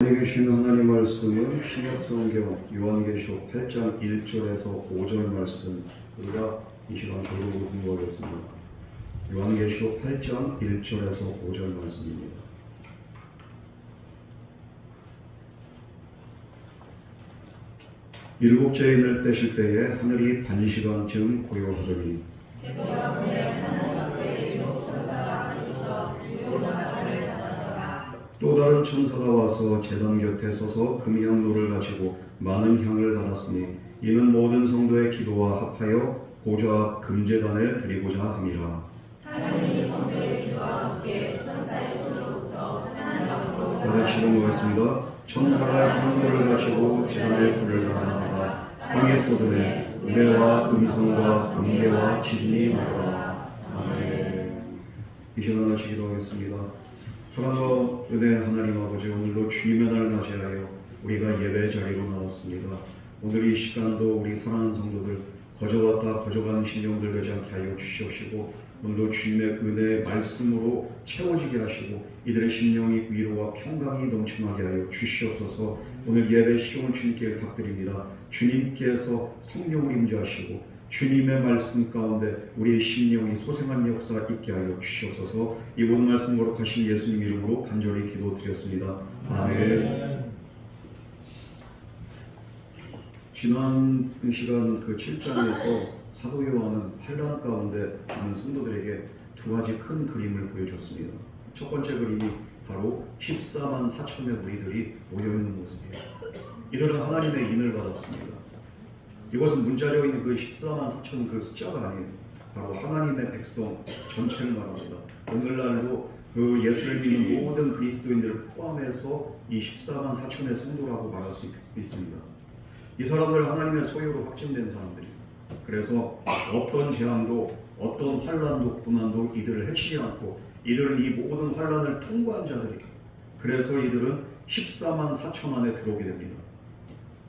우리에게 주신 하나님 말씀은 신약성경 요한계시록 8장 1절에서 5절 말씀, 우리가 이 시간 교독으로 공부하겠습니다. 요한계시록 8장 1절에서 5절 말씀입니다. 일곱째 인을 떼실 때에 하늘이 반시간쯤 고요하더니 또 다른 천사가 와서 제단 곁에 서서 금향로를 가지고 많은 향을 받았으니 이는 모든 성도의 기도와 합하여 고조 앞 금제단에 드리고자 함이라. 하나님이 성도의 기도와 함께 천사의 손으로부터 하나님 앞으로 다 같이 읽어보겠습니다. 천사가 향로를 가지고 제단에 불을 나르다가 땅에 쏟음에 은혜와 음성과 금괴와 지진이 나더라. 아멘. 이 시간 같이 기도하겠습니다. 사랑과 은혜 하나님 아버지, 오늘도 주님의 날을 맞이하여 우리가 예배 자리로 나왔습니다. 오늘 이 시간도 우리 사랑하는 성도들 거저왔다 거저가는 심령들 되지 않게 하여 주시옵시고, 오늘도 주님의 은혜의 말씀으로 채워지게 하시고 이들의 심령이 위로와 평강이 넘쳐나게 하여 주시옵소서. 오늘 예배 시간을 주님께 부탁드립니다. 주님께서 성령을 임재하시고 주님의 말씀 가운데 우리의 심령이 소생한 역사 있게 하여 주시옵소서. 이 모든 말씀 거룩하신 예수님 이름으로 간절히 기도드렸습니다. 아멘. 지난 시간 그 7장에서 사도 요한은 환난 가운데 있는 성도들에게 두 가지 큰 그림을 보여줬습니다. 첫 번째 그림이 바로 14만 4천의 무리들이 모여있는 모습이에요. 이들은 하나님의 인을 받았습니다. 이것은 문자적인 그 14만 4천 그 숫자가 아니에요. 바로 하나님의 백성 전체를 말합니다. 오늘날도 그 예수를 믿는 모든 그리스도인들을 포함해서 이 14만 4천의 성도라고 말할 수 있습니다. 이 사람들 하나님의 소유로 확증된 사람들이에요. 그래서 어떤 재앙도 어떤 환난도 고난도 이들을 해치지 않고 이들은 이 모든 환난을 통과한 자들이에요. 그래서 이들은 14만 4천 안에 들어오게 됩니다.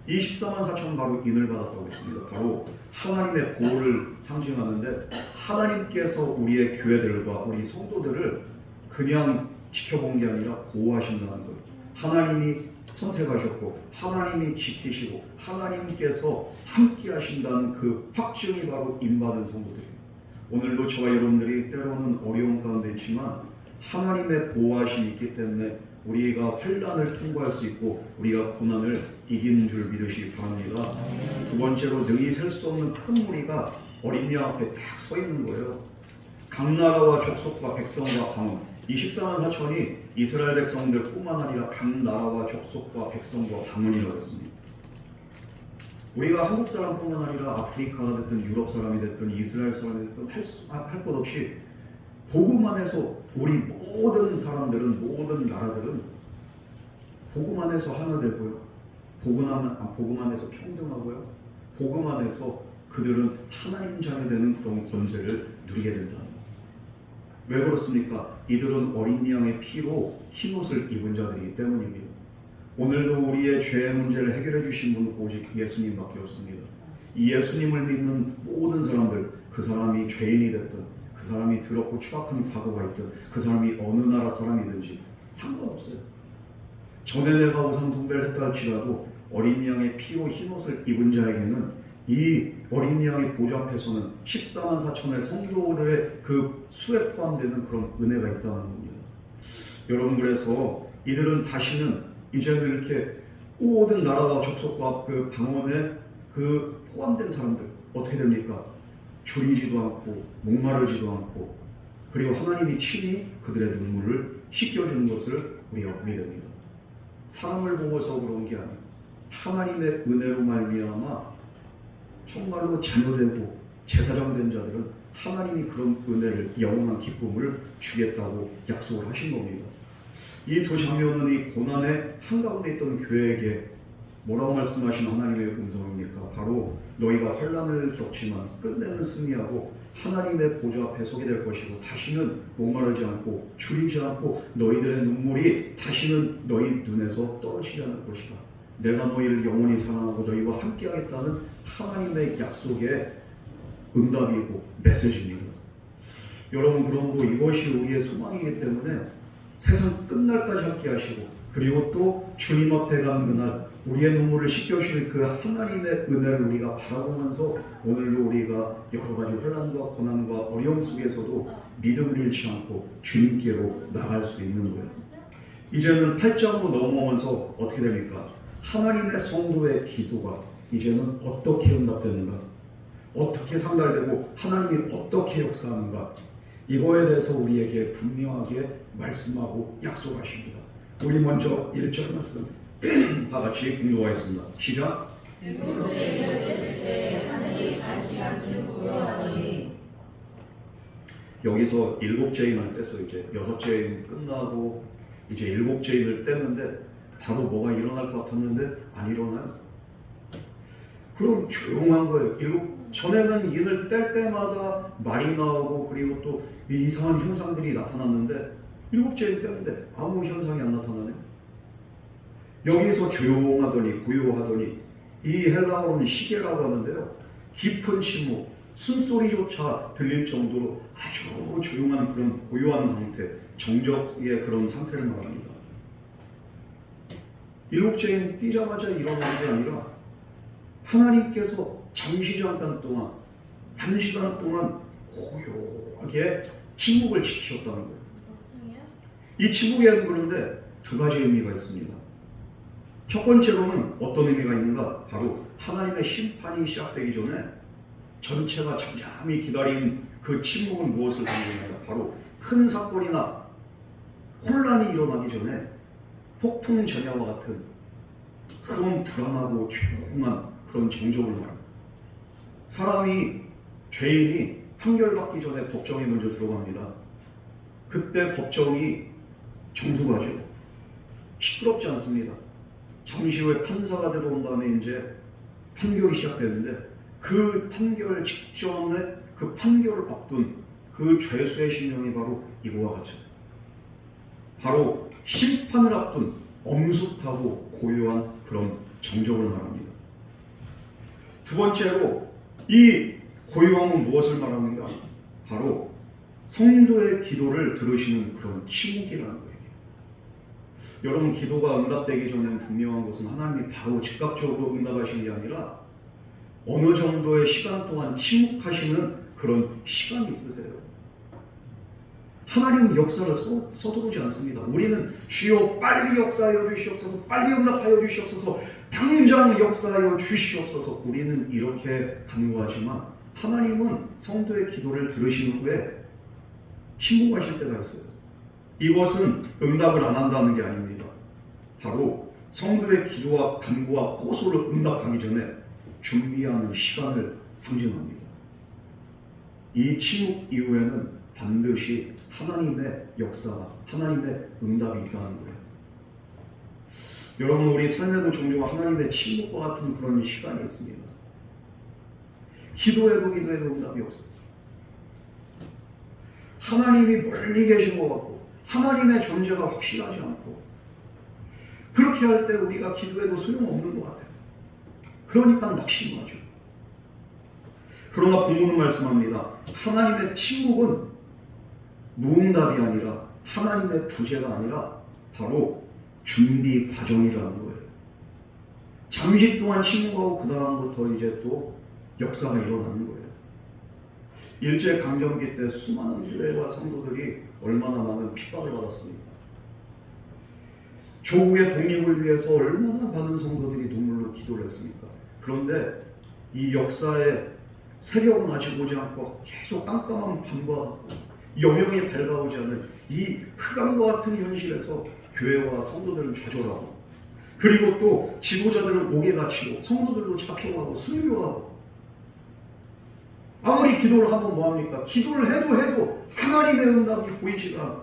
이 14만 4천은 바로 인을 받았다고 했습니다. 바로 하나님의 보호를 상징하는데, 하나님께서 우리의 교회들과 우리 성도들을 그냥 지켜본 게 아니라 보호하신다는 거예요. 하나님이 선택하셨고 하나님이 지키시고 하나님께서 함께 하신다는 그 확증이 바로 인받은 성도들이에요. 오늘도 저와 여러분들이 때로는 어려운 가운데 있지만 하나님의 보호하심이 있기 때문에 우리가 환난을 통과할 수 있고 우리가 고난을 이기는 줄 믿으시기 바랍니다. 두 번째로 능히 셀 수 없는 큰 무리가 어린 양 앞에 딱 서 있는 거예요. 각 나라와 족속과 백성과 방언, 이 14만 4천이 이스라엘 백성들 뿐만 아니라 각 나라와 족속과 백성과 방언이라고 했습니다. 우리가 한국 사람뿐만 아니라 아프리카가 됐든 유럽 사람이 됐든 이스라엘 사람이 됐든 할 것 없이 복음 안에서 우리 모든 사람들은, 모든 나라들은 복음 안에서 하나 되고요. 복음 안에서 평등하고요. 복음 안에서 그들은 하나님 자녀 되는 그런 권세를 누리게 된다. 왜 그렇습니까? 이들은 어린 양의 피로 흰옷을 입은 자들이기 때문입니다. 오늘도 우리의 죄의 문제를 해결해 주신 분은 오직 예수님밖에 없습니다. 이 예수님을 믿는 모든 사람들, 그 사람이 죄인이 됐든 그 사람이 더럽고 추악한 과거가 있든 그 사람이 어느 나라 사람이든지 상관없어요. 전에 내가 우상 숭배를 했다 할지라도 어린 양의 피로 흰옷을 입은 자에게는 이 어린 양의 보좌 앞에서는 14만 4천의 성도들의 그 수에 포함되는 그런 은혜가 있다는 겁니다. 여러분, 그래서 이들은 다시는 이제는 이렇게 모든 나라와 족속과 그 방언에 그 포함된 사람들 어떻게 됩니까? 줄이지도 않고 목마르지도 않고, 그리고 하나님이 친히 그들의 눈물을 씻겨주는 것을 우리가 보게 됩니다. 사람을 보고서 그런 게 아니에요. 하나님의 은혜로 말미암아 정말로 자녀되고 제사장된 자들은 하나님이 그런 은혜를, 영원한 기쁨을 주겠다고 약속을 하신 겁니다. 이 두 장면은 이 고난의 한가운데 있던 교회에게 뭐라고 말씀하신 하나님의 음성입니까? 바로 너희가 환난을 겪지만 끝내는 승리하고 하나님의 보좌 앞에 서게 될 것이고 다시는 목마르지 않고 줄이지 않고 너희들의 눈물이 다시는 너희 눈에서 떨어지지 않을 것이다. 내가 너희를 영원히 사랑하고 너희와 함께하겠다는 하나님의 약속의 응답이고 메시지입니다. 여러분, 그러므로 이것이 우리의 소망이기 때문에 세상 끝날까지 함께 하시고, 그리고 또 주님 앞에 가는 그날 우리의 눈물을 씻겨주실 그 하나님의 은혜를 우리가 바라보면서 오늘도 우리가 여러 가지 혼란과 고난과 어려움 속에서도 믿음을 잃지 않고 주님께로 나갈 수 있는 거예요. 이제는 8장으로 넘어오면서 어떻게 됩니까? 하나님의 성도의 기도가 이제는 어떻게 응답되는가? 어떻게 상달되고 하나님이 어떻게 역사하는가? 이거에 대해서 우리에게 분명하게 말씀하고 약속하십니다. 우리 먼저 1절 말씀 다 같이 공독하겠습니다. 시작. 일곱째 일을 떼실 때 하늘이 간시같이 보여하더니. 여기서 7째 인을 떼서 이제 6째 인 끝나고 이제 7째 인을 떼는데 바로 뭐가 일어날 것 같았는데 안 일어나요. 그럼 조용한 거예요. 전에는 인을 뗄 때마다 말이 나오고 그리고 또 이상한 현상들이 나타났는데 7째 인 떼는데 아무 현상이 안 나타나네. 여기서 조용하더니 고요하더니 이 헬라어로는 시계라고 하는데요. 깊은 침묵, 숨소리조차 들릴 정도로 아주 조용한 그런 고요한 상태, 정적의 그런 상태를 말합니다. 7째 인 띄자마자 일어나는 게 아니라 하나님께서 잠시 잠깐 동안 단시간 동안 고요하게 침묵을 지키셨다는 거예요. 이 침묵에는 그런데 두 가지 의미가 있습니다. 첫 번째로는 어떤 의미가 있는가? 바로 하나님의 심판이 시작되기 전에 전체가 잠잠히 기다린 그 침묵은 무엇을 의미하냐? 바로 큰 사건이나 혼란이 일어나기 전에 폭풍 전야와 같은 그런 불안하고 조용한 그런 정적을 말합니다. 사람이 죄인이 판결받기 전에 법정에 먼저 들어갑니다. 그때 법정이 정수가죠. 시끄럽지 않습니다. 잠시 후에 판사가 들어온 다음에 이제 판결이 시작되는데 그 판결 직전에 그 판결을 앞둔 그 죄수의 심령이 바로 이거와 같죠. 바로 심판을 앞둔 엄숙하고 고요한 그런 정적을 말합니다. 두 번째로 이 고요함은 무엇을 말합니까? 바로 성도의 기도를 들으시는 그런 침묵이라는 거예요. 여러분, 기도가 응답되기 전에는 분명한 것은 하나님이 바로 즉각적으로 응답하시는 게 아니라 어느 정도의 시간 동안 침묵하시는 그런 시간이 있으세요. 하나님 역사를 서두르지 않습니다. 우리는 주여 빨리 역사하여 주시옵소서, 빨리 응답하여 주시옵소서, 당장 역사하여 주시옵소서. 우리는 이렇게 간구하지만 하나님은 성도의 기도를 들으신 후에 침묵하실 때가 있어요. 이것은 응답을 안 한다는 게 아닙니다. 바로 성도의 기도와 간구와 호소를 응답하기 전에 준비하는 시간을 상징합니다. 이 침묵 이후에는 반드시 하나님의 역사가, 하나님의 응답이 있다는 거예요. 여러분, 우리 삶에도 종종 하나님의 침묵과 같은 그런 시간이 있습니다. 기도해도 응답이 없어요. 하나님이 멀리 계신 것 같고 하나님의 존재가 확실하지 않고, 그렇게 할 때 우리가 기도해도 소용없는 것 같아요. 그러니까 낙심하죠. 그러나 본문은 말씀합니다. 하나님의 침묵은 무응답이 아니라 하나님의 부재가 아니라 바로 준비 과정이라는 거예요. 잠시 동안 침묵하고 그 다음부터 이제 또 역사가 일어나는 거예요. 일제강점기 때 수많은 교회와 성도들이 얼마나 많은 핍박을 받았습니까? 조국의 독립을 위해서 얼마나 많은 성도들이 눈물로 기도를 했습니까? 그런데 이 역사의 세력은 아직 오지 않고 계속 깜깜한 밤과 여명이 밝아오지 않은 이 흑암과 같은 현실에서 교회와 성도들은 좌절하고, 그리고 또 지도자들은 옥에 갇히고 성도들도 잡혀가고 순교하고, 아무리 기도를 하면 뭐합니까? 기도를 해도 하나님의 응답이 보이지가 않아.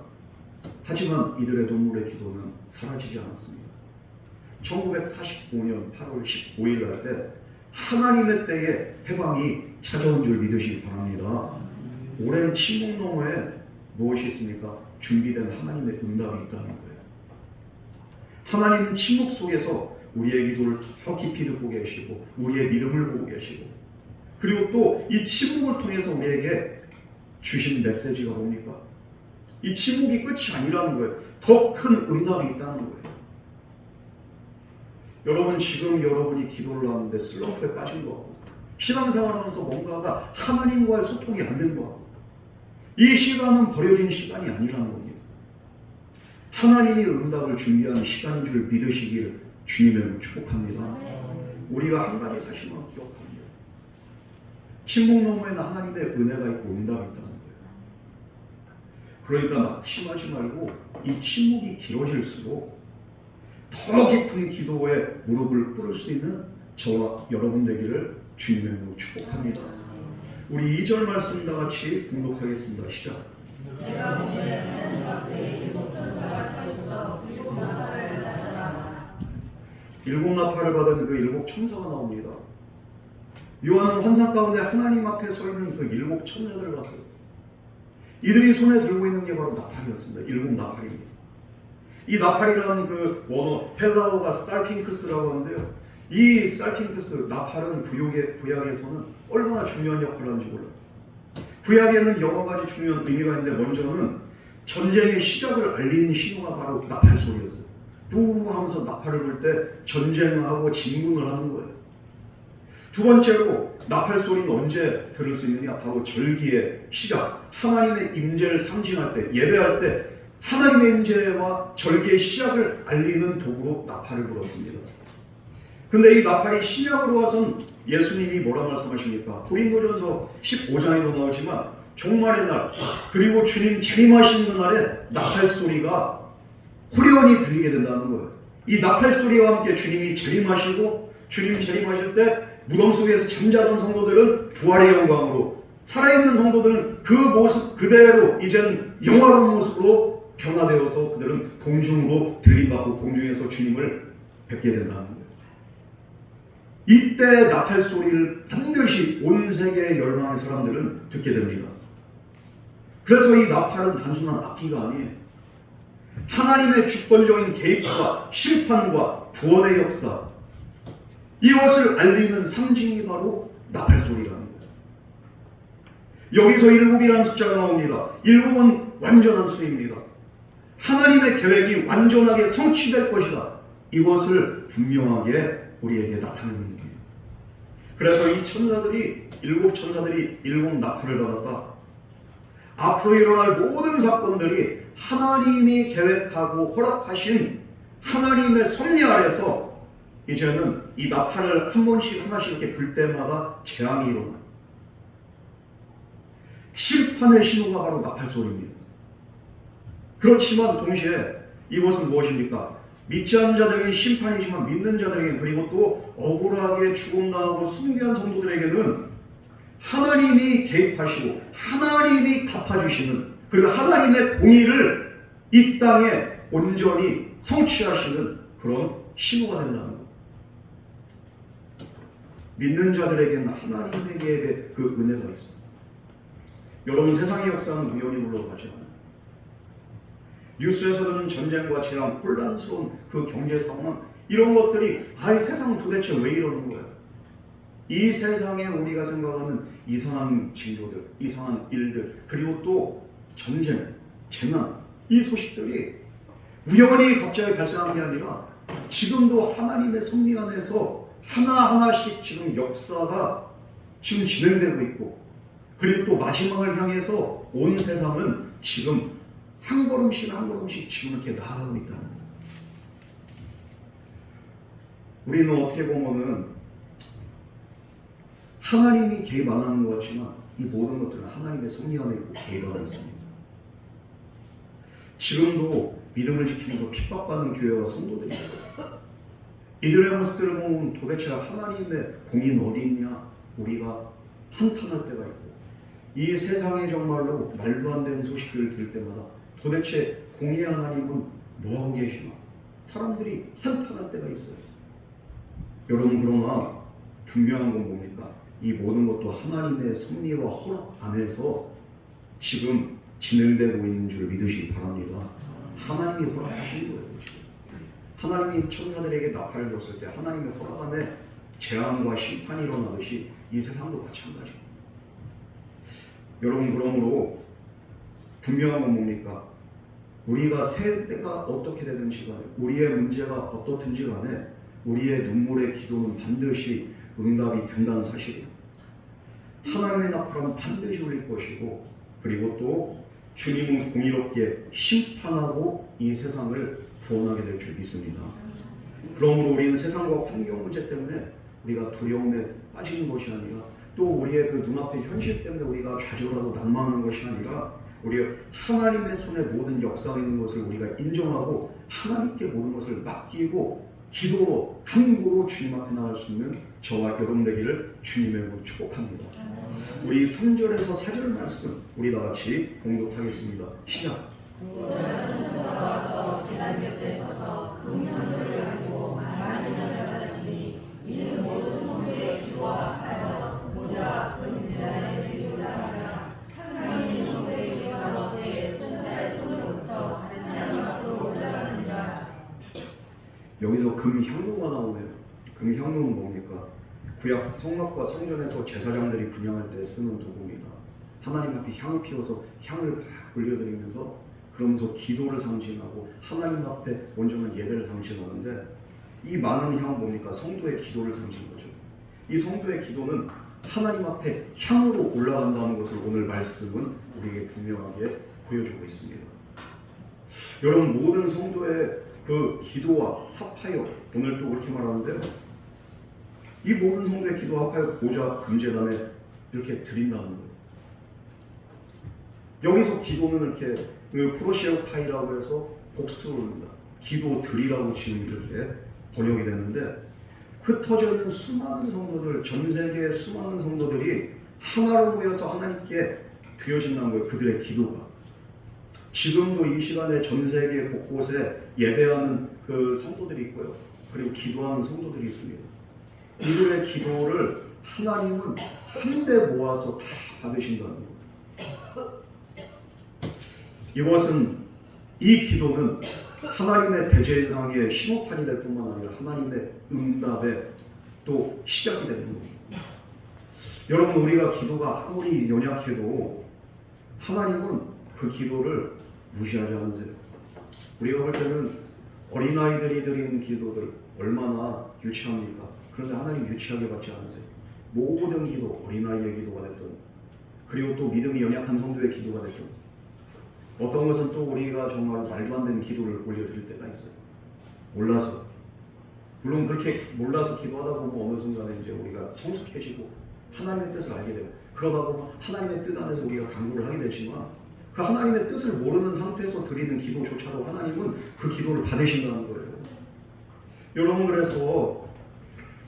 하지만 이들의 눈물의 기도는 사라지지 않았습니다. 1945년 8월 15일 날 때 하나님의 때에 해방이 찾아온 줄 믿으시기 바랍니다. 오랜 침묵 너머에 무엇이 있습니까? 준비된 하나님의 응답이 있다는 거예요. 하나님은 침묵 속에서 우리의 기도를 더 깊이 듣고 계시고 우리의 믿음을 보고 계시고, 그리고 또 이 침묵을 통해서 우리에게 주신 메시지가 뭡니까? 이 침묵이 끝이 아니라는 거예요. 더 큰 응답이 있다는 거예요. 여러분 지금 여러분이 기도를 하는데 슬럼프에 빠진 거, 신앙생활하면서 뭔가가 하나님과의 소통이 안 된 거, 이 시간은 버려진 시간이 아니라는 겁니다. 하나님이 응답을 준비하는 시간인 줄 믿으시길 주님을 축복합니다. 우리가 한 가지 사실만 기억합니다. 침묵 너머에는 하나님의 은혜가 있고 응답이 있다는 거예요. 그러니까 낙심하지 말고 이 침묵이 길어질수록 더 깊은 기도에 무릎을 꿇을 수 있는 저와 여러분 되기를 주님의 이름으로 축복합니다. 우리 2절 말씀 다 같이 공독하겠습니다. 시작. 내가 보내 하나님 앞에 일곱 천사가 서 있어 일곱 나팔을 받아라. 일곱 나팔을 받은 그 일곱 천사가 나옵니다. 요한은 환상 가운데 하나님 앞에 서 있는 그 일곱 천사들을 봤어요. 이들이 손에 들고 있는 게 바로 나팔이었습니다. 일곱 나팔입니다. 이 나팔이라는 그 원어 헬라어가 살핑크스라고 하는데요. 이 살핑크스 나팔은 구약에서는 얼마나 중요한 역할을 하는지 몰라요. 구약에는 여러 가지 중요한 의미가 있는데 먼저는 전쟁의 시작을 알리는 신호가 바로 나팔 소리였어요. 뿌 하면서 나팔을 불 때 전쟁하고 진군을 하는 거예요. 두 번째로 나팔 소리는 언제 들을 수 있느냐? 바로 절기의 시작, 하나님의 임재를 상징할 때, 예배할 때 하나님의 임재와 절기의 시작을 알리는 도구로 나팔을 불었습니다. 근데 이 나팔이 신약으로 와선 예수님이 뭐라 말씀하십니까? 고린도전서 15장에도 나오지만 종말의 날 그리고 주님 재림하시는 그날에 나팔 소리가 호련히 들리게 된다는 거예요. 이 나팔 소리와 함께 주님이 재림하시고 주님 재림하실 때 무덤 속에서 잠자던 성도들은 부활의 영광으로, 살아있는 성도들은 그 모습 그대로 이제는 영화로운 모습으로 변화되어서 그들은 공중으로 들림받고 공중에서 주님을 뵙게 된다는 거예요. 이때 나팔 소리를 반드시 온 세계의 열방의 사람들은 듣게 됩니다. 그래서 이 나팔은 단순한 악기가 아니에요. 하나님의 주권적인 개입과 심판과 구원의 역사, 이것을 알리는 상징이 바로 나팔 소리라는 거예요. 여기서 일곱이라는 숫자가 나옵니다. 일곱은 완전한 수입니다. 하나님의 계획이 완전하게 성취될 것이다. 이것을 분명하게 우리에게 나타내는 겁니다. 그래서 이 천사들이, 일곱 천사들이 일곱 나팔을 받았다. 앞으로 일어날 모든 사건들이 하나님이 계획하고 허락하신 하나님의 섭리 아래서 이제는 이 나팔을 한 번씩 하나씩 이렇게 불 때마다 재앙이 일어나요. 심판의 신호가 바로 나팔 소리입니다. 그렇지만 동시에 이것은 무엇입니까? 믿지 않는 자들에게는 심판이지만 믿는 자들에게는, 그리고 또 억울하게 죽음당하고 숭배한 성도들에게는 하나님이 개입하시고 하나님이 갚아주시는, 그리고 하나님의 공의를 이 땅에 온전히 성취하시는 그런 신호가 된다는 것. 믿는 자들에게는 하나님에게 그 은혜가 있어요. 여러분, 세상의 역사는 우연히 흘러가지 않아요. 뉴스에서는 전쟁과 재앙, 혼란스러운 그 경제 상황, 이런 것들이 이 세상은 도대체 왜 이러는 거예요? 이 세상에 우리가 생각하는 이상한 징조들, 이상한 일들, 그리고 또 전쟁, 재난, 이 소식들이 우연히 갑자기 발생한 게 아니라 지금도 하나님의 섭리 안에서 하나하나씩 지금 역사가 지금 진행되고 있고, 그리고 또 마지막을 향해서 온 세상은 지금 한 걸음씩 한 걸음씩 지금 이렇게 나아가고 있다는 거예요. 우리는 어떻게 보면은 하나님이 개입 안 하는 것 같지만 이 모든 것들은 하나님의 섭리 안에 있고 개입하고 있습니다. 지금도 믿음을 지키면서 핍박받는 교회와 성도들이 있어요. 이들의 모습들을 보면 도대체 하나님의 공의는 어디 있냐? 우리가 한탄할 때가 있고, 이 세상에 정말로 말도 안 되는 소식들을 들을 때마다 도대체 공의의 하나님은 뭐하고 계시나? 사람들이 한탄할 때가 있어요. 여러분, 그러나 분명한 건 뭡니까? 이 모든 것도 하나님의 섭리와 허락 안에서 지금 진행되고 있는 줄 믿으시기 바랍니다. 하나님이 허락하신 거예요. 지금. 하나님이 천사들에게 나팔을 줬을 때 하나님의 허락 안에 재앙과 심판이 일어나듯이 이 세상도 마찬가지입니다. 여러분, 그러므로 분명한 건 뭡니까? 우리가 세대가 어떻게 되든지 간에, 우리의 문제가 어떻든지 간에 우리의 눈물의 기도는 반드시 응답이 된다는 사실이에요. 하나님의 나팔은 반드시 울릴 것이고, 그리고 또 주님은 공의롭게 심판하고 이 세상을 구원하게 될 줄 믿습니다. 그러므로 우리는 세상과 환경 문제 때문에 우리가 두려움에 빠지는 것이 아니라, 또 우리의 그 눈앞의 현실 때문에 우리가 좌절하고 난망하는 것이 아니라, 우리가 하나님의 손에 모든 역사가 있는 것을 우리가 인정하고 하나님께 모든 것을 맡기고 기도로 간구로 주님 앞에 나갈 수 있는 저와 여러분 되기를 주님의 이름으로 축복합니다. 우리 3절에서 4절 말씀 우리 다 같이 봉독하겠습니다. 시작. 와서 제단 곁에 서서 금향로를 가지고 만인을 받았으니 이는 모든 성도의 기도와 하여 모자 금 제단에 드리고자 하라. 하나님이 성도의 기도와 얻되 천사의 손으로부터 하나님 앞으로 올라가는지라. 여기서 금향로가 나오네요. 금향로는 뭡니까? 구약 성막과 성전에서 제사장들이 분향할 때 쓰는 도구입니다. 하나님 앞에 향을 피워서 향을 막 올려드리면서, 그러면서 기도를 상징하고 하나님 앞에 온전한 예배를 상징하는데, 이 많은 향은 뭡니까? 성도의 기도를 상징하는 거죠. 이 성도의 기도는 하나님 앞에 향으로 올라간다는 것을 오늘 말씀은 우리에게 분명하게 보여주고 있습니다. 여러분, 모든 성도의 그 기도와 합하여, 오늘 또 그렇게 말하는데요, 이 모든 성도의 기도와 합하여 보좌 금제단에 이렇게 드린다는 거예요. 여기서 기도는 이렇게 프로시오카이라고 해서 복수입니다. 기도 드리라고 지금 이렇게 번역이 되는데, 흩어져 있는 수많은 성도들, 전 세계의 수많은 성도들이 하나로 모여서 하나님께 드려진다는 거예요. 그들의 기도가. 지금도 이 시간에 전 세계 곳곳에 예배하는 그 성도들이 있고요. 그리고 기도하는 성도들이 있습니다. 이들의 기도를 하나님은 한데 모아서 다 받으신다는 거예요. 이 기도는 하나님의 대제사장의 신호탄이 될 뿐만 아니라 하나님의 응답의 또 시작이 되는 겁니다. 여러분, 우리가 기도가 아무리 연약해도 하나님은 그 기도를 무시하지 않으세요. 우리가 볼 때는 어린아이들이 드리는 기도들 얼마나 유치합니까? 그런데 하나님 유치하게 받지 않으세요. 모든 기도, 어린아이의 기도가 됐든, 그리고 또 믿음이 연약한 성도의 기도가 됐든, 어떤 것은 또 우리가 정말 말도 안 되는 기도를 올려드릴 때가 있어요. 몰라서. 물론 그렇게 몰라서 기도하다 보면 어느 순간에 이제 우리가 성숙해지고 하나님의 뜻을 알게 되고, 그러다 보면 하나님의 뜻 안에서 우리가 간구를 하게 되지만, 그 하나님의 뜻을 모르는 상태에서 드리는 기도조차도 하나님은 그 기도를 받으신다는 거예요. 여러분, 그래서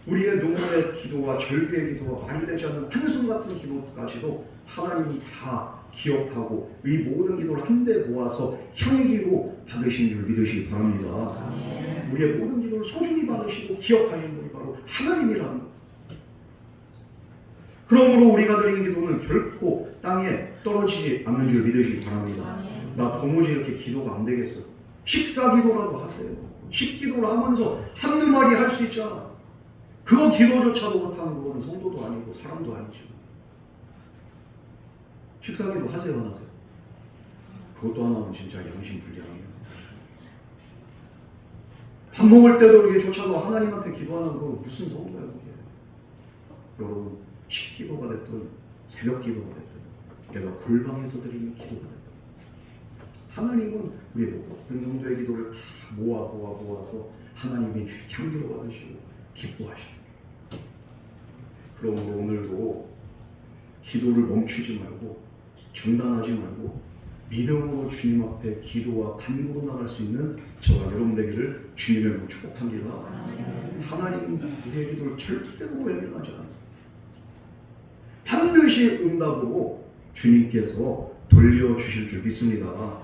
우리의 눈물의 기도와 절규의 기도와 말이 되지 않는 한숨 같은 기도까지도 하나님이 다 기억하고 이 모든 기도를 한데 모아서 향기로 받으신 줄 믿으시기 바랍니다. 우리의 모든 기도를 소중히 받으시고 기억하시는 분이 바로 하나님이라는 것. 그러므로 우리가 드린 기도는 결코 땅에 떨어지지 않는 줄 믿으시기 바랍니다. 나 도무지 이렇게 기도가 안 되겠어. 식사 기도라도 하세요. 식기도를 하면서 한두 마디 할 수 있잖아. 그거 기도조차도 못하는 건 성도도 아니고 사람도 아니죠. 식사기도 하세요, 안 하세요? 그것도 하나는 진짜 양심불량이에요. 밥 먹을 때도 이렇게 조차도 하나님한테 기도하는 거 무슨 성도야 그게. 여러분, 식기도가 됐든 새벽 기도가 됐든 내가 골방에서 드리는 기도가 됐든 하나님은 우리 모든 성도의 기도를 다 모아서 하나님이 향기로 받으시고 기뻐하시고, 그러므로 오늘도 기도를 멈추지 말고 중단하지 말고 믿음으로 주님 앞에 기도와 간구로 나갈 수 있는 저와 여러분 되기를 주님의 이름으로 축복합니다. 하나님 우리의 기도를 절대로 외면하지 않으세요. 반드시 응답으로 주님께서 돌려주실 줄 믿습니다.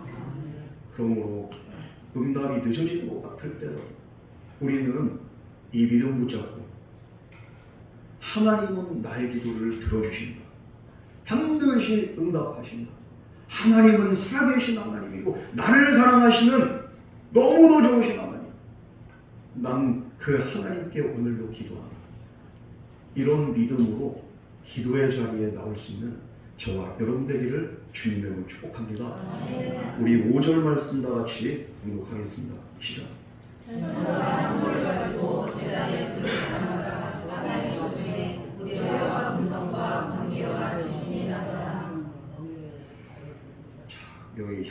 그러므로 응답이 늦어지는 것 같을 때 우리는 이 믿음 붙잡고 하나님은 나의 기도를 들어주신다. 반드시 응답하신다. 하나님은 살아계신 하나님이고 나를 사랑하시는 너무도 좋으신 하나님. 난 그 하나님께 오늘도 기도한다. 이런 믿음으로 기도의 자리에 나올 수 있는 저와 여러분 되기를 주님의 이름으로 축복합니다. 우리 5절 말씀 다 같이 공독하겠습니다. 시작. 천사가 향물을 가지고 제단에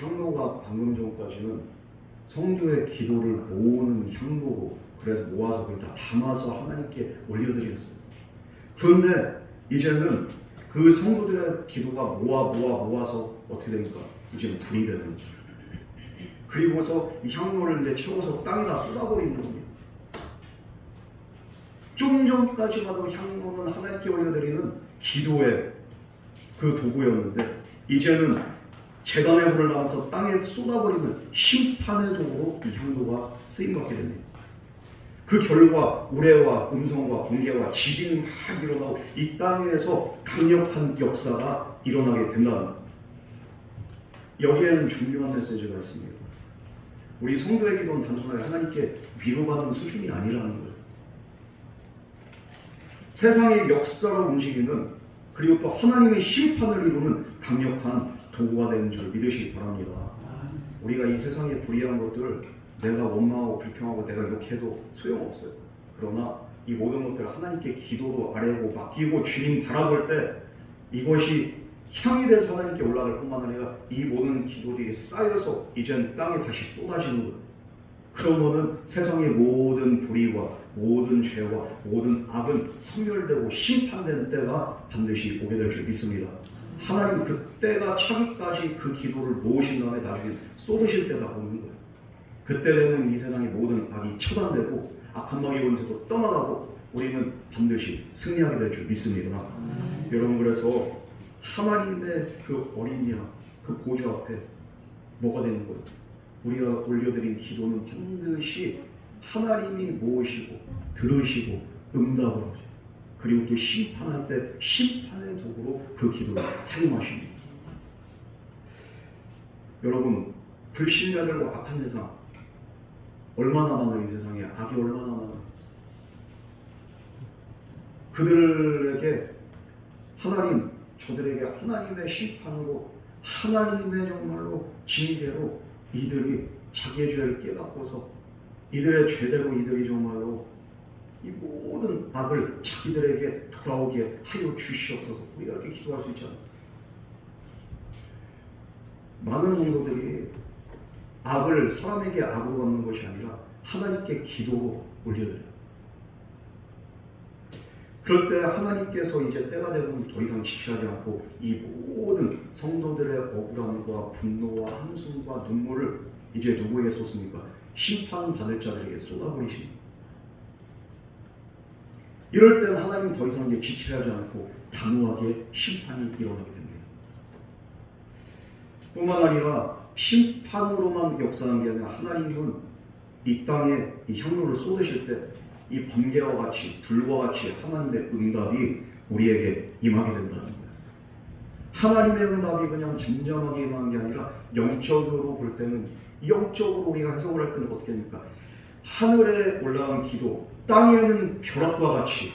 향로가 방금 전까지는 성도의 기도를 모으는 향로로, 그래서 모아서 거기다 담아서 하나님께 올려드렸어요. 그런데 이제는 그 성도들의 기도가 모아서 어떻게 됩니까? 이제 불이 되는 거죠. 그리고서 이 향로를 이제 채워서 땅에다 쏟아버리는 겁니다. 좀 전까지만 해도 향로는 하나님께 올려드리는 기도의 그 도구였는데, 이제는 제단의 불을 담아서 땅에 쏟아버리는 심판의 도구로 이 향로가 쓰임받게 됩니다. 그 결과 우레와 음성과 번개와 지진이 막 일어나고 이 땅에서 강력한 역사가 일어나게 된다는 것. 여기에는 중요한 메시지가 있습니다. 우리 성도의 기도는 단순하게 하나님께 위로받는 수준이 아니라는 거예요. 세상의 역사를 움직이는, 그리고 또 하나님의 심판을 이루는 강력한 도구가 되는 줄 믿으시기 바랍니다. 우리가 이 세상의 불의한 것들을 내가 원망하고 불평하고 내가 욕해도 소용없어요. 그러나 이 모든 것들을 하나님께 기도로 아뢰고 맡기고 주님 바라볼 때 이것이 향이 돼서 하나님께 올라갈 뿐만 아니라 이 모든 기도들이 쌓여서 이젠 땅에 다시 쏟아지는 거예요. 그러면은 세상의 모든 불의와 모든 죄와 모든 악은 섬멸되고 심판된 때가 반드시 오게 될 줄 믿습니다. 하나님 그때가 차기까지 그 기도를 모으신 다음에 나중에 쏟으실 때가 오는 거예요. 그때 되면 이 세상의 모든 악이 처단되고 악한 마귀 권세도 떠나가고 우리는 반드시 승리하게 될 줄 믿습니다. 여러분, 그래서 하나님의 그 어린 양, 그 보좌 앞에 뭐가 되는 거예요? 우리가 올려드린 기도는 반드시 하나님이 모으시고 들으시고 응답을 하죠. 그리고 또 심판할 때 심판의 도구로 그 기도를 사용하십니다. 여러분, 불신자들과 악한 세상 얼마나 많아요. 이 세상에 악이 얼마나 많아요. 그들에게 하나님, 저들에게 하나님의 심판으로, 하나님의 정말로 징계로 이들이 자기의 죄를 깨닫고서 이들의 죄대로 이들이 정말로 이 모든 악을 자기들에게 돌아오게 하여 주시옵소서. 우리가 이렇게 기도할 수 있잖아요. 많은 성도들이 악을 사람에게 악으로 갚는 것이 아니라 하나님께 기도로 올려드려요. 그럴 때 하나님께서 이제 때가 되면 더 이상 지체하지 않고 이 모든 성도들의 억울함과 분노와 한숨과 눈물을 이제 누구에게 쏟습니까? 심판받을 자들에게 쏟아버리십니다. 이럴 때는 하나님이 더 이상 이제 지체하지 않고 단호하게 심판이 일어나게 됩니다. 뿐만 아니라 심판으로만 역사하는 게 아니라 하나님은 이 땅에 이 향로를 쏟으실 때 이 번개와 같이 불과 같이 하나님의 응답이 우리에게 임하게 된다는 거예요. 하나님의 응답이 그냥 잠잠하게 임하는 게 아니라 영적으로 볼 때는, 영적으로 우리가 해석을 할 때는 어떻게 됩니까? 하늘에 올라간 기도, 땅에 있는 벼락과 같이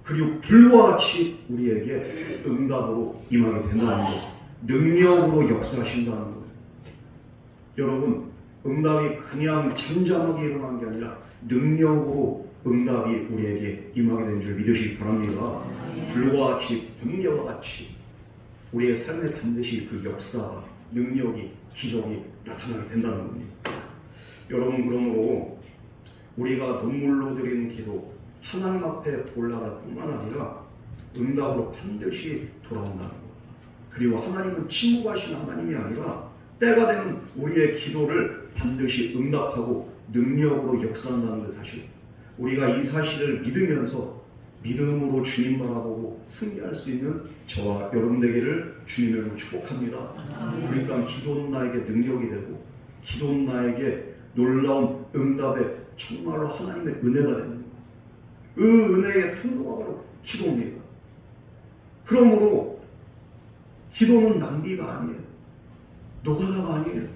그리고 불과 같이 우리에게 응답으로 임하게 된다는 거예요. 능력으로 역사하신다는 거예요. 여러분, 응답이 그냥 잠잠하게 일어나는 게 아니라 능력으로 응답이 우리에게 임하게 된 줄 믿으시기 바랍니다. 불과 같이 번개와 같이 우리의 삶에 반드시 그 역사와 능력이, 기적이 나타나게 된다는 겁니다. 여러분, 그러므로 우리가 눈물로 드리는 기도 하나님 앞에 올라갈 뿐만 아니라 응답으로 반드시 돌아온다는 것. 그리고 하나님은 침묵하신 하나님이 아니라 때가 되면 우리의 기도를 반드시 응답하고 능력으로 역사한다는 그 사실, 우리가 이 사실을 믿으면서 믿음으로 주님 바라보고 승리할 수 있는 저와 여러분 되기를 주님으로 축복합니다. 그러니까 기도는 나에게 능력이 되고 기도는 나에게 놀라운 응답의 정말로 하나님의 은혜가 되는 거예요. 그 은혜의 통로가 바로 기도입니다. 그러므로 기도는 낭비가 아니에요. 노가다가 아니에요.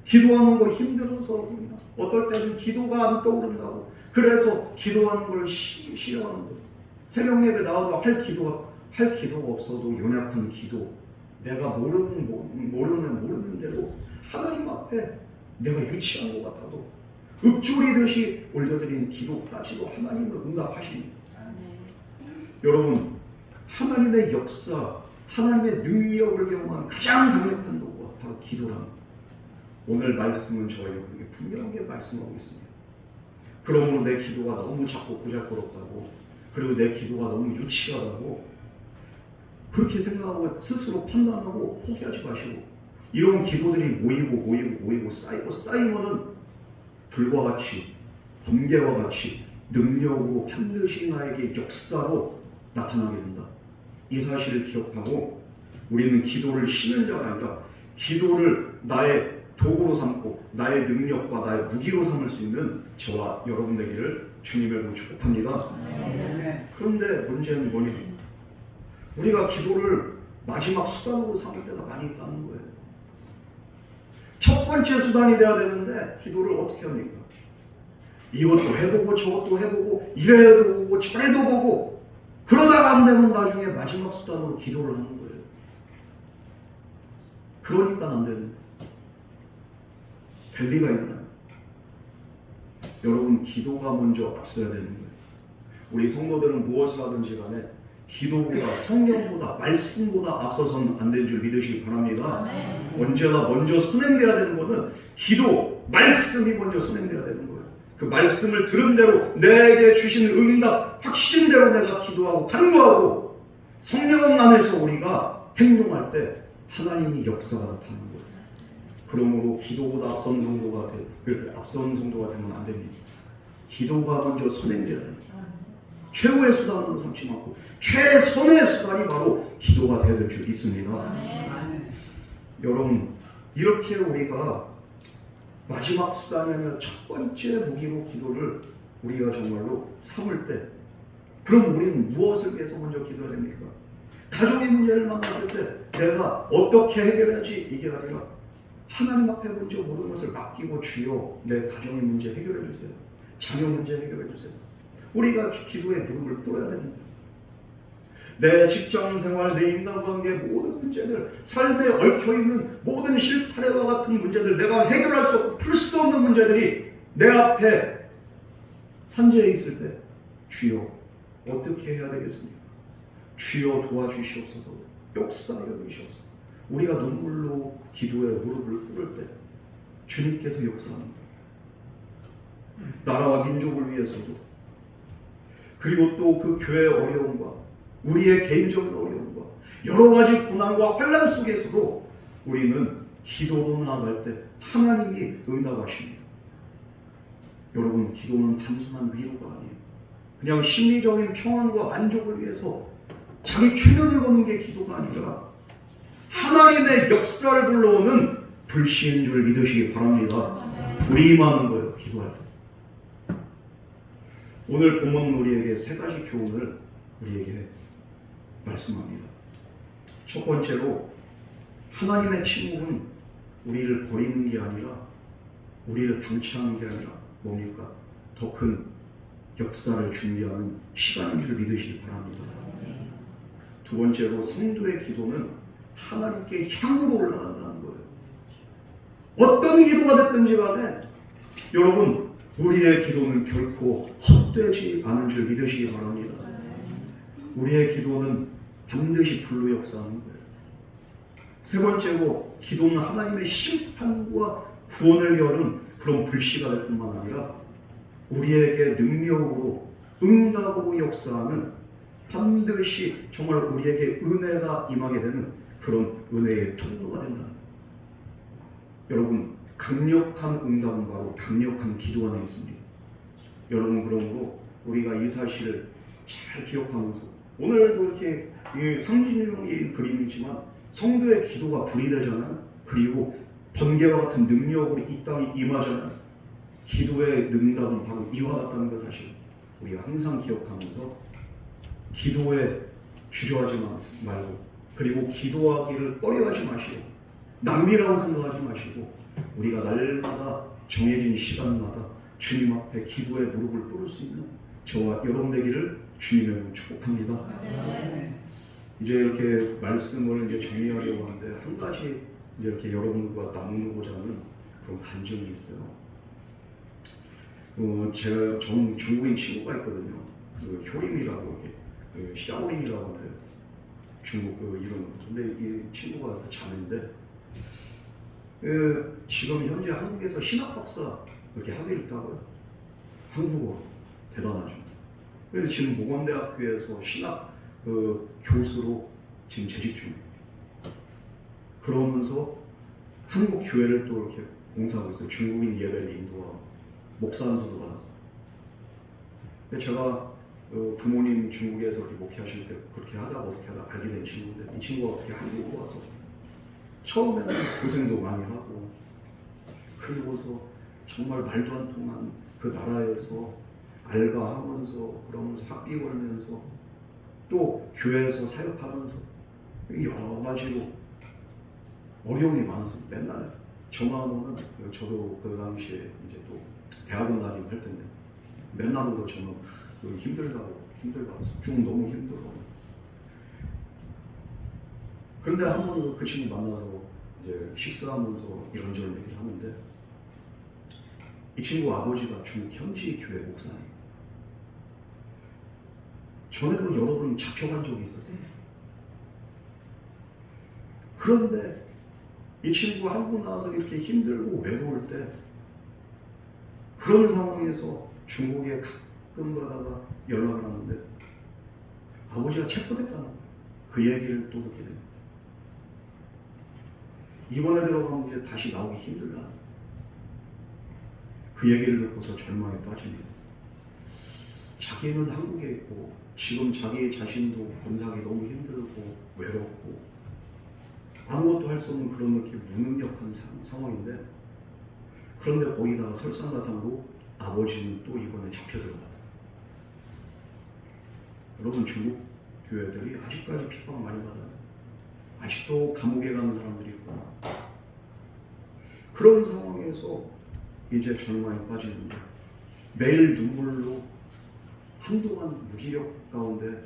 기도하는 거 힘들어서 그럽니다. 어떨 때는 기도가 안 떠오른다고 그래서 기도하는 걸 싫어하는 거예요. 새벽 예배 나와도 할 기도가 없어도 연약한 기도, 내가 모르는 대로 하나님 앞에 내가 유치한 것 같아도 읊조리듯이 올려드리는 기도까지도 하나님은 응답하십니다. 여러분, 하나님의 역사, 하나님의 능력을 경험하는 가장 강력한 도구가 바로 기도랍니다. 오늘 말씀은 저와 여러분에게 분명하게 말씀하고 있습니다. 그러므로 내 기도가 너무 작고 보잘것없다고, 그리고 내 기도가 너무 유치하다고 그렇게 생각하고 스스로 판단하고 포기하지 마시고, 이런 기도들이 모이고 쌓이면은 불과 같이, 번개와 같이 능력으로 반드시 나에게 역사로 나타나게 된다. 이 사실을 기억하고 우리는 기도를 쉬는 자가 아니라 기도를 나의 도구로 삼고 나의 능력과 나의 무기로 삼을 수 있는 저와 여러분 되기를 주님의 이름으로 축복합니다. 그런데 문제는 뭐냐? 우리가 기도를 마지막 수단으로 삼을 때가 많이 있다는 거예요. 첫 번째 수단이 돼야 되는데 기도를 어떻게 합니까? 이것도 해보고 저것도 해보고 이래도 보고 저래도 보고 그러다가 안 되면 나중에 마지막 수단으로 기도를 하는 거예요. 그러니까 안 되는 거예요. 될 리가 있나요? 여러분, 기도가 먼저 앞서야 되는 거예요. 우리 성도들은 무엇을 하든지 간에 기도보다, 성경보다, 말씀보다 앞서서는 안 되는 줄 믿으시기 바랍니다. 언제나 먼저 선행돼야 되는 것은 기도, 말씀이 먼저 선행돼야 되는 거예요. 그 말씀을 들은 대로 내게 주신 응답, 확신 대로 내가 기도하고 간구하고 성령 안에서 우리가 행동할 때 하나님이 역사가 나타나는 거예요. 그러므로 기도보다 앞선 성도가 그렇게 앞선 성도가 되면 안 됩니다. 기도가 먼저 선행돼야 됩니다. 최고의 수단으로 삼지 말고 최선의 수단이 바로 기도가 되어야 될 줄 믿습니다. 여러분, 이렇게 우리가 마지막 수단이 아니라 첫 번째 무기로 기도를 우리가 정말로 삼을 때, 그럼 우리는 무엇을 위해서 먼저 기도해야 됩니까? 가정의 문제를 만났을 때 내가 어떻게 해결하지, 이게 아니라 하나님 앞에 먼저 모든 것을 맡기고, 주여 내 가정의 문제 해결해 주세요, 자녀 문제 해결해 주세요. 우리가 기도에 무릎을 꿇어야 됩니다. 내 직장생활, 내 인간관계 모든 문제들, 삶에 얽혀있는 모든 실타래와 같은 문제들, 내가 해결할 수 없고 풀 수 없는 문제들이 내 앞에 산재해 있을 때 주여 어떻게 해야 되겠습니까? 주여 도와주시옵소서, 역사하여 주시옵소서. 우리가 눈물로 기도에 무릎을 꿇을 때 주님께서 역사하는 거예요. 나라와 민족을 위해서도, 그리고 또 그 교회의 어려움과 우리의 개인적인 어려움과 여러 가지 고난과 환난 속에서도 우리는 기도로 나아갈 때 하나님이 응답하십니다. 여러분, 기도는 단순한 위로가 아니에요. 그냥 심리적인 평안과 만족을 위해서 자기 최면을 거는 게 기도가 아니라 하나님의 역사를 불러오는 불씨인 줄 믿으시기 바랍니다. 불이 임하는 거예요, 기도할 때. 오늘 본문은 우리에게 세 가지 교훈을 우리에게 말씀합니다. 첫 번째로, 하나님의 침묵은 우리를 버리는 게 아니라, 우리를 방치하는 게 아니라 뭡니까? 더 큰 역사를 준비하는 시간인 줄 믿으시기 바랍니다. 두 번째로, 성도의 기도는 하나님께 향으로 올라간다는 거예요. 어떤 기도가 됐든지 간에 여러분, 우리의 기도는 결코 헛되지 않은 줄 믿으시기 바랍니다. 우리의 기도는 반드시 불로 역사하는 거예요. 세 번째로, 기도는 하나님의 심판과 구원을 여는 그런 불씨가 될 뿐만 아니라 우리에게 능력으로, 응답으로 역사하는, 반드시 정말 우리에게 은혜가 임하게 되는 그런 은혜의 통로가 된다는 거예요. 여러분, 강력한 응답은 바로 강력한 기도 안에 있습니다. 여러분, 그러므로 우리가 이 사실을 잘 기억하면서, 오늘도 이렇게 상징적인 그림이지만 성도의 기도가 불이 되잖아요. 그리고 번개와 같은 능력으로 이 땅에 임하잖아요. 기도의 응답은 바로 이와 같다는 그 사실 우리가 항상 기억하면서 기도에 주저하지 말고, 그리고 기도하기를 꺼려하지 마시고, 낭비라고 생각하지 마시고, 우리가 날마다 정해진 시간마다 주님 앞에 기도의 무릎을 꿇을 수 있는 저와 여러분 되기를 주님으로 축복합니다. 이제 이렇게 말씀을 이제 정리하려고 하는데, 한 가지 이렇게 여러분과 나누고자 하는 그런 간증이 있어요. 제가 중국인 친구가 있거든요. 효림이라고, 샤오림이라고 하는데, 중국 이름. 근데 이 친구가 자매인데, 지금 현재 한국에서 신학 박사 이렇게 학위를 있다고요. 한국어 대단하죠. 그래서 지금 모건대학교에서 신학 교수로 지금 재직 중입니다. 그러면서 한국 교회를 또 이렇게 공사하고 있어요. 중국인 예배를 인도하고 목사 안수도 받았어요. 제가 부모님 중국에서 이렇게 목회하실 때 그렇게 하다가 어떻게 하다가 알게 된 친구인데, 이 친구가 어떻게 한국으로 와서 처음에는 고생도 많이 하고, 그리고서 정말 말도 안 통한 그 나라에서 알바하면서 그러면서 학비 벌면서 또 교회에서 사역하면서 여러 가지로 어려움이 많아서 맨날 전화하면은, 저도 그 당시에 이제 또 대학원 다니고 할 텐데 맨날 오고 저는 힘들다고 숙중 너무 힘들어. 그런데 한 번 그 친구 만나서 이제 식사하면서 이런저런 얘기를 하는데, 이 친구 아버지가 중국 현지 교회 목사님. 전에도 여러 번 잡혀간 적이 있었어요. 그런데 이 친구가 한국 나와서 이렇게 힘들고 외로울 때, 그런 상황에서 중국에 가끔 가다가 연락을 하는데 아버지가 체포됐다는 거예요. 그 얘기를 또 듣게 됩니다. 이번에 들어가면 이제 다시 나오기 힘들다. 그 얘기를 듣고서 절망에 빠집니다. 자기는 한국에 있고 지금 자기 자신도 건강이 너무 힘들고 외롭고 아무것도 할 수 없는 그런 이렇게 무능력한 상황인데, 그런데 거기다가 설상가상으로 아버지는 또 이번에 잡혀 들어가다. 여러분, 중국 교회들이 아직까지 핍박 많이 받아요. 아직도 감옥에 가는 사람들이 있구나. 그런 상황에서 이제 절망에 빠지는데, 매일 눈물로 한동안 무기력 가운데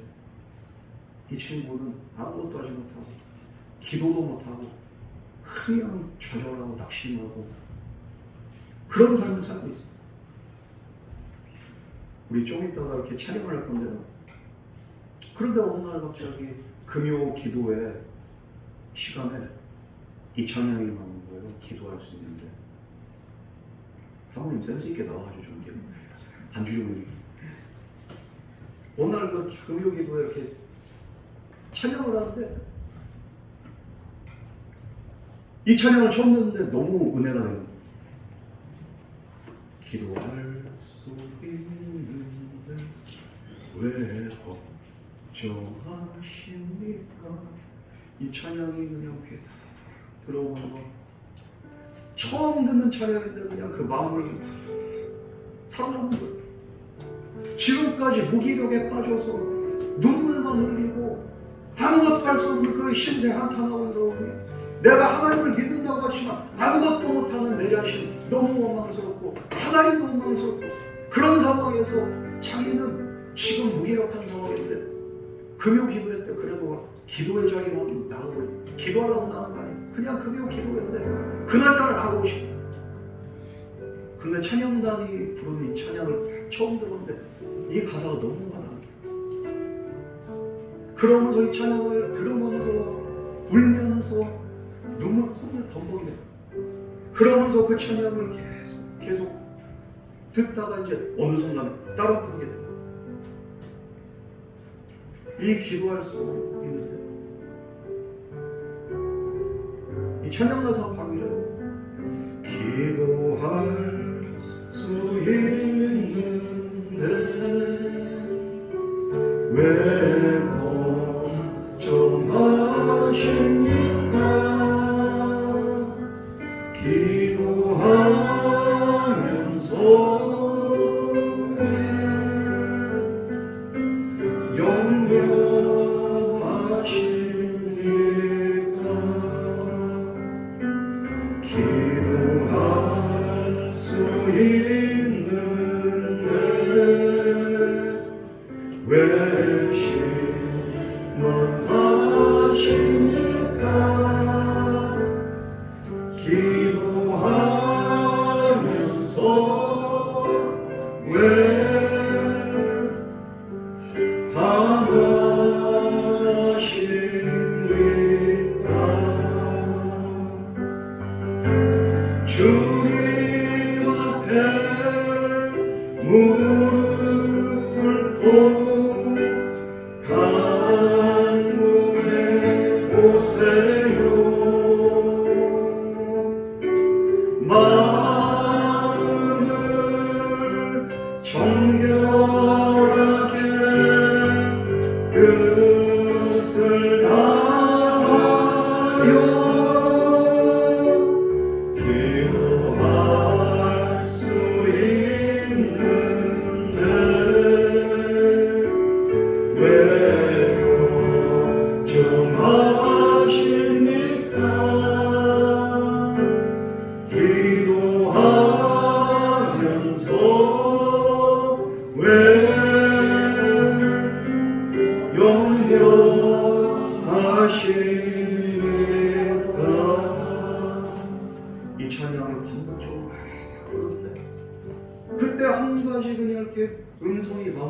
이 친구는 아무것도 하지 못하고 기도도 못하고 그냥 좌절하고 낙심하고 그런 삶을 살고 있습니다. 우리 좀 이따가 이렇게 촬영을 할 건데, 그런데 어느 날 갑자기 금요 기도회 시간에 이 찬양이 나오는 거예요. 기도할 수 있는데. 사모님 센스 있게 나와가지고 좀 이렇게 반주를. 어느 날 그 금요 기도회 이렇게 찬양을 하는데, 이 찬양을 처음 듣는데 너무 은혜가 되는 거예요. 기도할 수 있는데 왜 걱정하십니까? 이 찬양이 그냥 귀에 다 들어오는 거. 처음 듣는 찬양인데 그냥 그 마음을 사로잡는 거예요. 지금까지 무기력에 빠져서 눈물만 흘리고 아무것도 할 수 없는 그 신세 한탄하면서 내가 하나님을 믿는다고 하지만 아무것도 못하는 내 자신 너무 원망스럽고 하나님도 원망스럽고, 그런 상황에서 자기는 지금 무기력한 상황인데 금요 기도회 때 그래도 기도의 자리에 나가고 기도하려고 나간 거 아니에요. 그냥 금요 기도회인데 그날따라 나가고 싶어. 근데 찬양단이 부르는 이 찬양을 처음 들었는데 이 가사가 너무 와닿아요. 그러면서 이 찬양을 들으면서 울면서 눈물 콧물 범벅이 돼요. 그러면서 그 찬양을 계속 듣다가 이제 어느 순간에 따라 부르게 돼요. 이 기도할 수 있는데, 이 찬양 가사가 바로 이래요. 기도할 수 있는데 왜 걱정하십니까? 기도하면서 영영하십니까? 기도할 수 있는데 왜 실망하십니까? 기도하면서 왜 방황하십니까?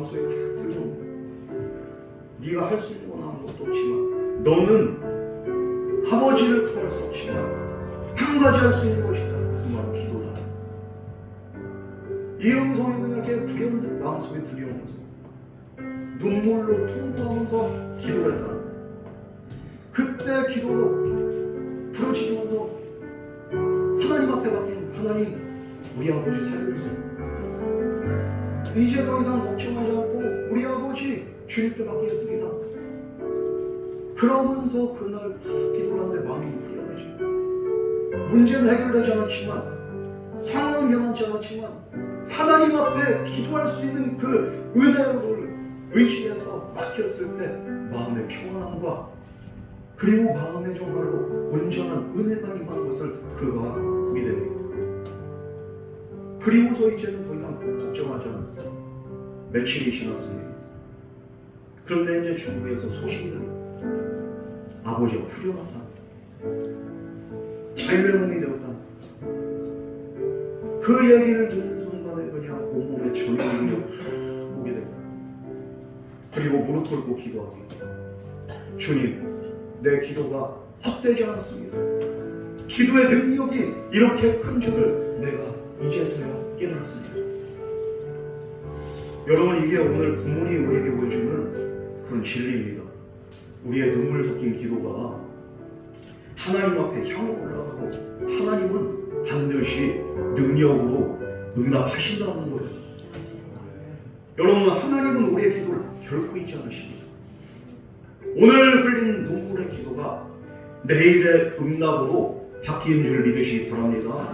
마음속에 탁 들려오는 거야. 네가 할 수 있는 건 아무것도 없지만 너는 아버지를 구할 수 없지만 한 가지 할 수 있는 것이 있다. 그것은 바로 기도다. 이 음성이 그렇게 불현듯 마음속에 들려오면서 눈물로 통곡하면서 기도를 했다. 그때 기도로 부러지면서 하나님 앞에 바뀐 하나님, 우리 아버지 살려주세요. 이제 더 이상 걱정하지 않고 우리 아버지 주님께 받겠습니다. 그러면서 그날 기도를 하는데 마음이 후련해지. 문제는 해결되지 않았지만, 상황은 변하지 않았지만, 하나님 앞에 기도할 수 있는 그 은혜를 의지해서 맡겼을 때 마음의 평안함과 그리고 마음에 정말로 온전한 은혜가 임한 것을 그가 보게 됩니다. 그리고서 이제는 더 이상 걱정하지 않았어요. 며칠이 지났습니다. 그런데 이제 중국에서 소식이 들려요. 아버지가 풀려났다. 자유의 몸이 되었다. 그 얘기를 듣는 순간에 그냥 온몸에 전율이 오게 됩니다. 그리고 무릎 꿇고 기도합니다. 주님, 내 기도가 헛되지 않았습니다. 기도의 능력이 이렇게 큰 줄을 내가 이제서야 깨달았습니다. 여러분, 이게 오늘 본문이 우리에게 보여주는 그런 진리입니다. 우리의 눈물 섞인 기도가 하나님 앞에 향해 올라가고 하나님은 반드시 능력으로 응답하신다는 거예요. 여러분, 하나님은 우리의 기도를 결코 잊지 않으십니다. 오늘 흘린 눈물의 기도가 내일의 응답으로 바뀌는 줄 믿으시기 바랍니다.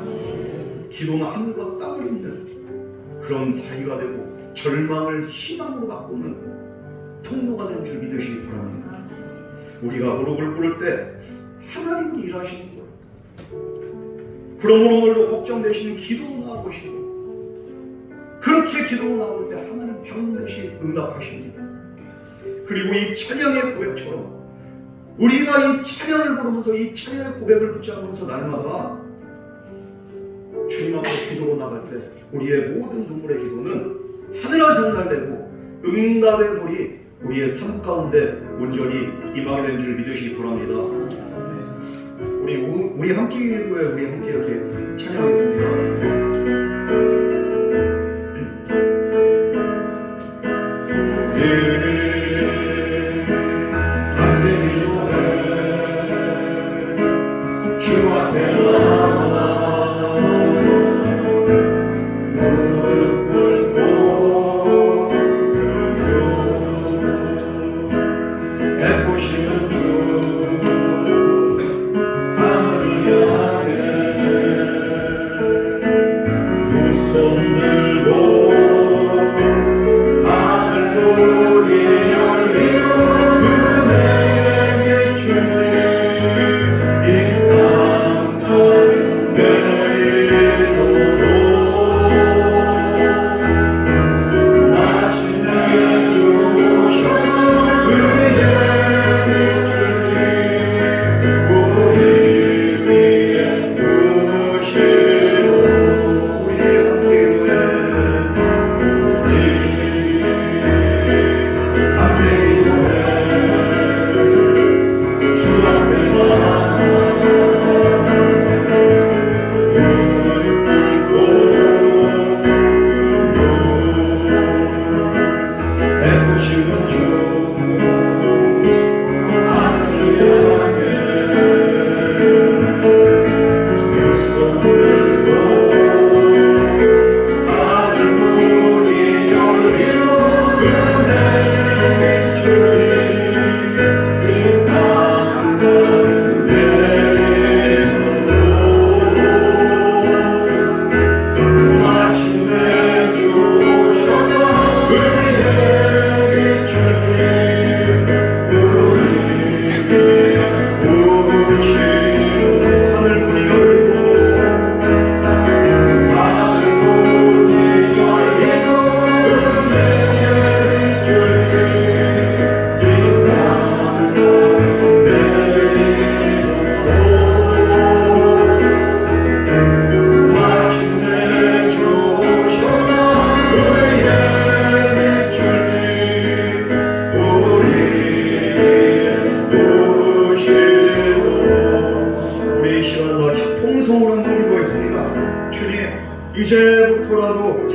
기도는 하늘과 땅을 잇는 그런 다리가 되고 절망을 희망으로 바꾸는 통로가 된 줄 믿으시기 바랍니다. 우리가 무릎을 꿇을 때 하나님은 일하시는 거예요. 그러므로 오늘도 걱정되시는 기도 나아보시고 그렇게 기도 나올 때 하나님 반드시 응답하십니다. 그리고 이 찬양의 고백처럼 우리가 이 찬양을 부르면서 이 찬양의 고백을 붙잡으면서 날마다 주님 앞에 기도로 나갈 때 우리의 모든 눈물의 기도는 하늘에서 전달되고 응답의 불이 우리의 삶 가운데 온전히 임하게 된 줄 믿으시기 바랍니다. 우리 함께 기도에 우리 함께 이렇게 찬양하겠습니다. 주 앞에 나와 무릎 꿇고 베푸시는 주 하늘을 향해 두 손 들고 하늘 보리 이제부터라도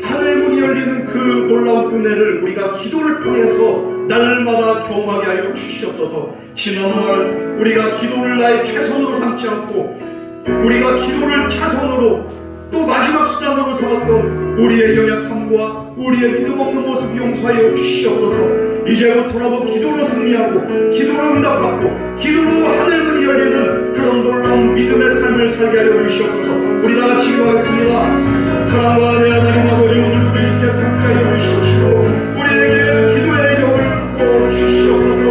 하늘문이 열리는 그 놀라운 은혜를 우리가 기도를 통해서 날마다 경험하게 하여 주시옵소서. 지난날 우리가 기도를 나의 최선으로 삼지 않고 우리가 기도를 차선으로 또 마지막 수단으로 삼았던 우리의 연약함과 우리의 믿음 없는 모습 용서하여 주시옵소서. 이제부터라도 기도로 승리하고 기도로 응답받고 기도로 하늘문이 열리는 그런 놀라운 믿음의 삶을 살게 하여 주시옵소서. 우리 다 같이 기도하겠습니다. 사랑과 내 하나님 아버지, 오늘 우리님께서 함께하여 주시옵시고 우리에게 기도의 영을 부어주시옵소서.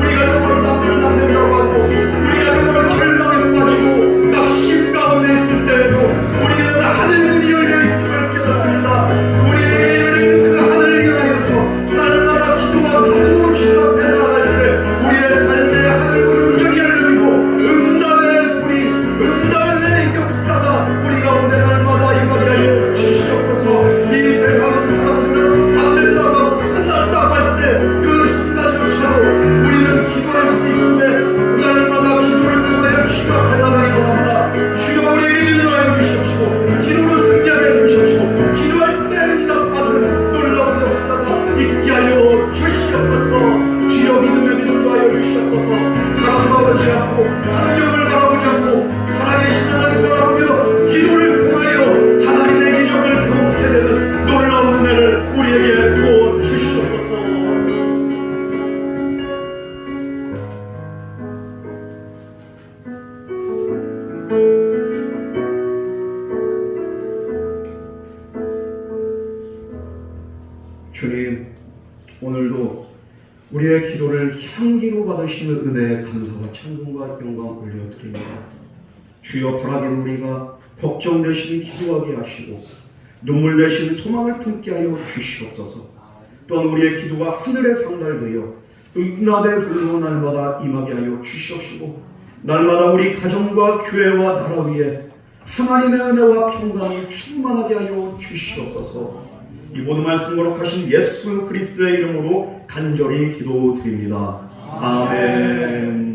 우리가 정말 남들은 안 된다고 하고 우리가 정말 절망에 빠지고 낙심 가운데 있을 때에도 우리는 하늘문이 열려 있음을 깨닫습니다. 우리에게 열리는 그 하늘을 향하여서 날마다 기도와 감동으로 충만해 나아갈 때 우리의 삶의 하늘문이 온전히 열리고 응답의 불이 응답의 역사가 우리 가운데 날마다 임하게 하여 주시옵소서. 이 세상은 사람들은 안 된다고 하고 끝났다고 할 때 그 순간조차도 우리는 기도할 수 있음에 날마다 기도를 통하여 충만해 나가기로 합니다. 주여 우리에게 인도하여 주시옵시고 기도로 승리하게 해주시옵시고 기도할 때 응답받는 놀라운 역사가 있게 하여 주시옵소서. 주여 믿음의 믿음도 하여 주시옵소서. 사랑받지 않고 환경을 바라보지 않고 살아계신 하나님 바라보며 기도를 통하여 하나님의 기적을 경험하게 되는 놀라운 은혜를 우리에게 부어 주시옵소서. 주님, 오늘도 우리의 기도를 향기로 받으시는 은혜에 감사와 찬송과 영광 올려드립니다. 주여, 바라기는 우리가 걱정 대신 기도하게 하시고 눈물 대신 소망을 품게 하여 주시옵소서. 또한 우리의 기도가 하늘에 상달되어 응답의 불로 날마다 임하게 하여 주시옵시고 날마다 우리 가정과 교회와 나라 위에 하나님의 은혜와 평강이 충만하게 하여 주시옵소서. 이 모든 말씀 거룩하신 예수 그리스도의 이름으로 간절히 기도드립니다. 아멘.